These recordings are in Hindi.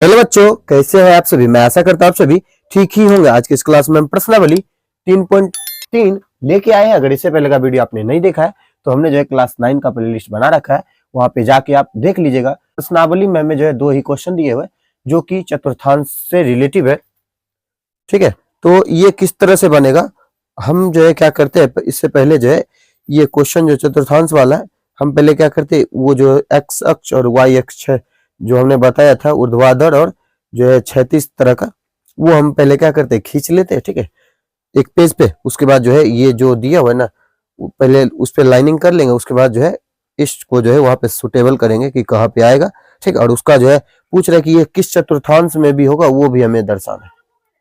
हेलो बच्चों, कैसे हैं आप सभी। मैं आशा करता हूं आप सभी ठीक ही होंगे। आज की इस क्लास में हम प्रश्नावली 3.3 लेके आए हैं। अगर इससे पहले का वीडियो आपने नहीं देखा है तो हमने जो है क्लास 9 का प्लेलिस्ट बना रखा है, वहां पे जाके आप देख लीजिएगा। प्रश्नावली में हमें जो है 2 ही क्वेश्चन दिए हुए जो कि चतुर्थांश से रिलेटिव है। ठीक है, तो ये किस तरह से बनेगा, हम जो है क्या करते हैं, इससे पहले जो है ये क्वेश्चन जो चतुर्थांश वाला है, हम पहले क्या करते हैं, वो जो एक्स अक्ष और वाई अक्ष है जो हमने बताया था, ऊर्ध्वाधर और जो है क्षैतिज तरह का, वो हम पहले क्या करते हैं, खींच लेते हैं। ठीक है, एक पेज पे। उसके बाद जो है ये जो दिया हुआ है ना, पहले उस पर लाइनिंग कर लेंगे। उसके बाद जो है इसको जो है वहां पे सुटेबल करेंगे कि कहाँ पे आएगा। ठीक है, और उसका जो है पूछ रहे हैं कि ये किस चतुर्थांश में भी होगा, वो भी हमें दर्शाना है।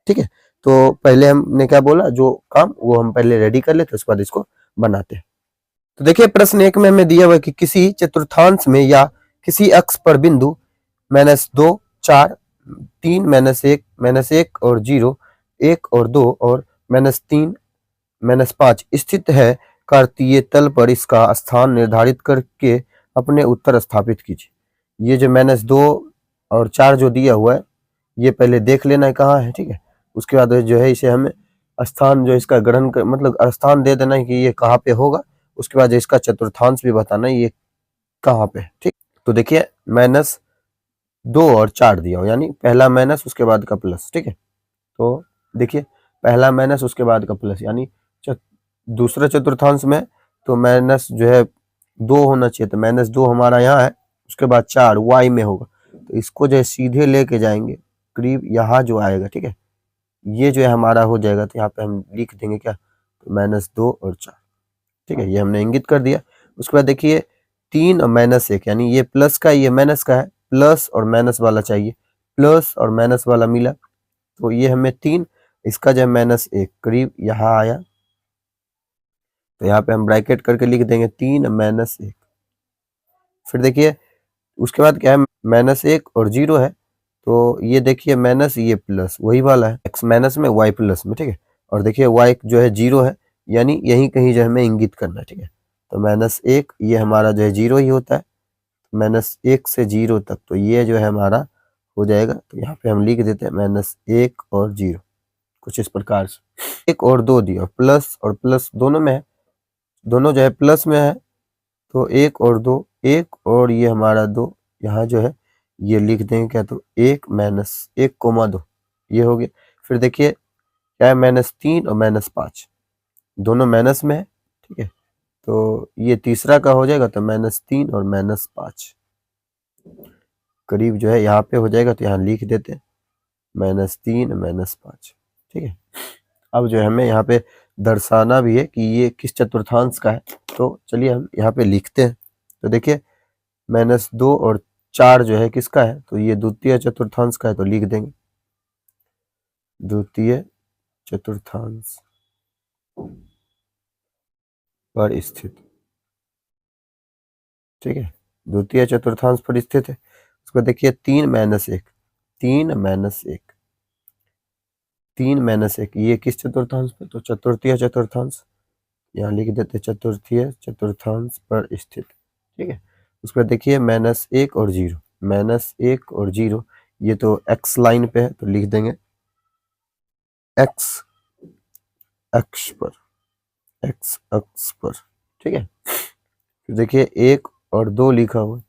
ठीक है, तो पहले हमने क्या बोला, जो काम वो हम पहले रेडी कर लेते, उसके बाद इसको बनाते हैं। तो देखिए प्रश्न 1 में हमें दिया हुआ है कि किसी चतुर्थांश में या किसी अक्ष पर बिंदु -2, 4, 3, -1 और 0, 1 और 2 और -3, -5 स्थित है। कार्तीय तल पर इसका स्थान निर्धारित करके अपने उत्तर स्थापित कीजिए। ये जो -2 और 4 जो दिया हुआ है, ये पहले देख लेना है कहाँ है। ठीक है, उसके बाद जो है इसे हमें स्थान जो इसका ग्रहण कर, मतलब स्थान दे देना है कि ये कहाँ पे होगा। उसके बाद इसका चतुर्थांश भी बताना है ये कहाँ पे है। ठीक, तो देखिए -2 और 4 दिया हो, यानी पहला माइनस उसके बाद का प्लस। ठीक है, तो देखिए पहला माइनस उसके बाद का प्लस, यानी दूसरा चतुर्थांश में तो माइनस जो है 2 होना चाहिए, तो -2 हमारा यहाँ है। उसके बाद 4 वाई में होगा, तो इसको जो है सीधे लेके जाएंगे करीब यहाँ जो आएगा। ठीक है, ये जो है हमारा हो जाएगा, तो यहाँ पे हम लिख देंगे क्या, तो -2 और 4। ठीक है, ये हमने इंगित कर दिया। उसके बाद देखिए 3 और -1, यानी ये प्लस का ये माइनस का है, प्लस और माइनस वाला चाहिए, प्लस और माइनस वाला मिला, तो ये हमें 3, इसका जो है -1 करीब यहाँ आया, तो यहाँ पे हम ब्रैकेट करके लिख देंगे 3 -1। फिर देखिए उसके बाद क्या है, -1 और 0 है, तो ये देखिए माइनस ये प्लस वही वाला है, एक्स माइनस में वाई प्लस में। ठीक है, और देखिए वाई जो है 0 है, यानी यहीं कहीं जो हमें इंगित करना है। ठीक है, तो -1 ये हमारा जो है 0 ही होता है, -1 से 0 तक, तो ये जो है हमारा हो जाएगा। तो यहाँ पे हम लिख देते हैं -1 और 0, कुछ इस प्रकार से। 1 और 2 दिया, प्लस और प्लस दोनों में है, दोनों जो है प्लस में है, तो 1 और 2, 1 और ये हमारा 2, यहाँ जो है ये लिख देंगे क्या, तो 1 -1, 2 ये हो गया। फिर देखिए क्या है, -3 और -5 दोनों माइनस में है। ठीक है, तो ये तीसरा का हो जाएगा, तो -3 और -5 करीब जो है यहाँ पे हो जाएगा, तो यहाँ लिख देते हैं -3 -5। ठीक है, अब जो है हमें यहाँ पे दर्शाना भी है कि ये किस चतुर्थांश का है, तो चलिए हम यहाँ पे लिखते हैं। तो देखिए -2 और 4 जो है किसका है, तो ये द्वितीय चतुर्थांश का है, तो लिख देंगे द्वितीय चतुर्थांश पर स्थित। ठीक है, द्वितीय चतुर्थांश पर स्थित है। उसको देखिए 3 -1, 3 -1, 3 -1 ये किस चतुर्थांश पे, तो चतुर्थीय चतुर्थांश, यहाँ लिख देते चतुर्थीय चतुर्थांश पर स्थित। ठीक है, उसके बाद देखिए -1 और 0, -1 और 0 ये तो एक्स लाइन पे है, तो लिख देंगे एक्स अक्ष पर, एक्स अक्ष पर। ठीक है, फिर देखिए 1 और 2 लिखा हुआ है,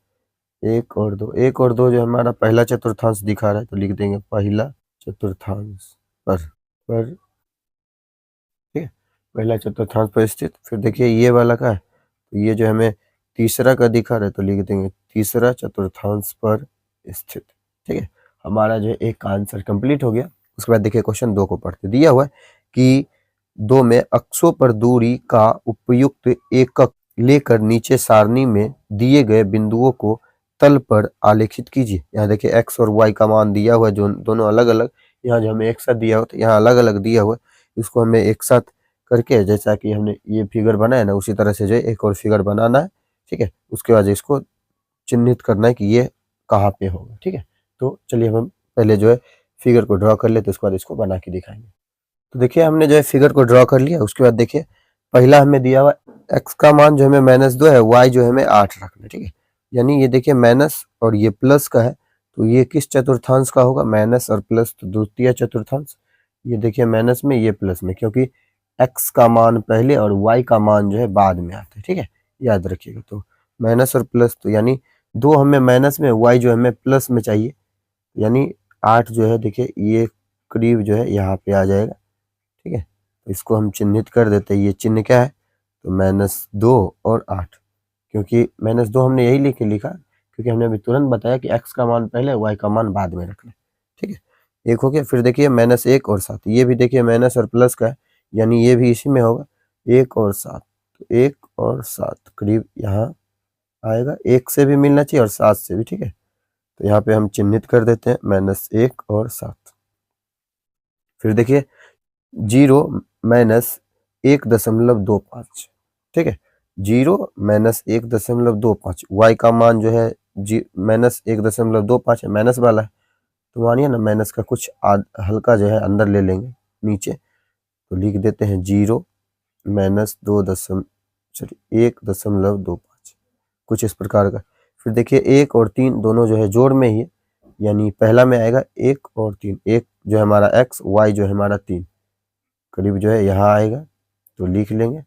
1 और 2, 1 और 2 जो हमारा पहला चतुर्थांश दिखा रहा है, तो लिख देंगे पहला चतुर्थांश पर। ठीक है, पहला चतुर्थांश पर स्थित। फिर देखिए ये वाला का है, तो ये जो हमें तीसरा का दिखा रहा है, तो लिख देंगे तीसरा चतुर्थांश पर स्थित। ठीक है, हमारा जो है एक का आंसर कंप्लीट हो गया। उसके बाद देखिए क्वेश्चन 2 को पढ़ते। दिया हुआ है कि 2 में अक्षों पर दूरी का उपयुक्त एकक लेकर नीचे सारणी में दिए गए बिंदुओं को तल पर आलेखित कीजिए। यहाँ देखिए एक्स और वाई का मान दिया हुआ है, जो दोनों अलग अलग, यहाँ जो हमें एक साथ दिया हुआ तो यहाँ अलग अलग दिया हुआ है, इसको हमें एक साथ करके जैसा कि हमने ये फिगर बनाया ना, उसी तरह से जो है एक और फिगर बनाना है। ठीक है, उसके बाद इसको चिन्हित करना है कि ये कहाँ पे होगा। ठीक है, तो चलिए हम पहले जो है फिगर को ड्रॉ कर लेते, उसके बाद इसको बना के दिखाएंगे। तो देखिए हमने जो है फिगर को ड्रॉ कर लिया। उसके बाद देखिए पहला हमें दिया हुआ एक्स का मान जो हमें -2 है, वाई जो है हमें 8 रखना है। ठीक है, यानी ये देखिए माइनस और ये प्लस का है, तो ये किस चतुर्थांश का होगा, माइनस और प्लस तो द्वितीय चतुर्थांश। ये देखिए माइनस में, ये प्लस में, क्योंकि x का मान पहले और y का मान जो है बाद में आता है, ठीक है, याद रखिएगा। तो माइनस और प्लस, तो यानी 2 हमें माइनस में, y जो हमें प्लस में चाहिए, यानी 8 जो है देखिए ये करीब जो है यहाँ पे आ जाएगा, ठीक है। तो इसको हम चिन्हित कर देते हैं, ये चिन्ह क्या है, तो -2 और 8, क्योंकि -2 हमने यही लिखा क्योंकि हमने अभी तुरंत बताया कि x का मान पहले, y का मान बाद में रखना, ठीक है। एक हो गया, फिर देखिए -1 और 7, ये भी देखिए माइनस और प्लस का है, यानी ये भी इसी में होगा, 1 और 7, तो 1 और 7 करीब यहाँ आएगा, 1 से भी मिलना चाहिए और 7 से भी, ठीक है। तो यहाँ पे हम चिन्हित कर देते हैं -1 और 7। फिर देखिए 0 -1.25, ठीक है, 0 -1.25, y का मान जो है -1.25 है, माइनस वाला है, तो मानिए ना माइनस का कुछ हल्का जो है अंदर ले लेंगे नीचे, तो लिख देते हैं 0 -1.25, कुछ इस प्रकार का। फिर देखिए 1 और 3 दोनों जो है जोड़ में ही है, यानी पहला में आएगा 1 और 3, 1 जो है हमारा x, y जो है हमारा 3, करीब जो है यहाँ आएगा, तो लिख लेंगे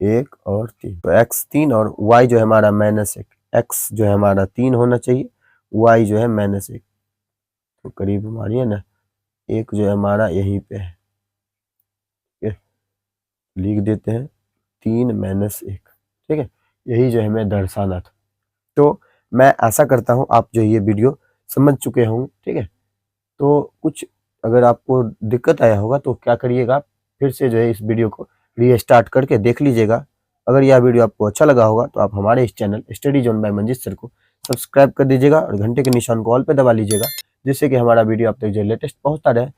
1 और 3, तो x 3 और y जो है हमारा -1, x जो है हमारा 3 होना चाहिए, y जो है -1, तो करीब मानिए ना 1 जो है हमारा यहीं पे है, ठीक है, लिख देते हैं 3 -1, ठीक है, यही जो है हमें दर्शाना था। तो मैं आशा करता हूँ आप जो ये वीडियो समझ चुके होंगे, ठीक है। तो कुछ अगर आपको दिक्कत आया होगा तो क्या करिएगा, फिर से जो है इस वीडियो को रीस्टार्ट करके देख लीजिएगा। अगर यह वीडियो आपको अच्छा लगा होगा तो आप हमारे इस channel study zone by Manjeet sir को सब्सक्राइब कर दीजिएगा और घंटे के निशान को ऑल पे दबा लीजिएगा, जिससे कि हमारा वीडियो आप तक जो लेटेस्ट पहुंचता रहे।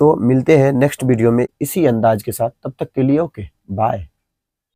तो मिलते हैं नेक्स्ट वीडियो में इसी अंदाज के साथ, तब तक के लिए ओके बाय।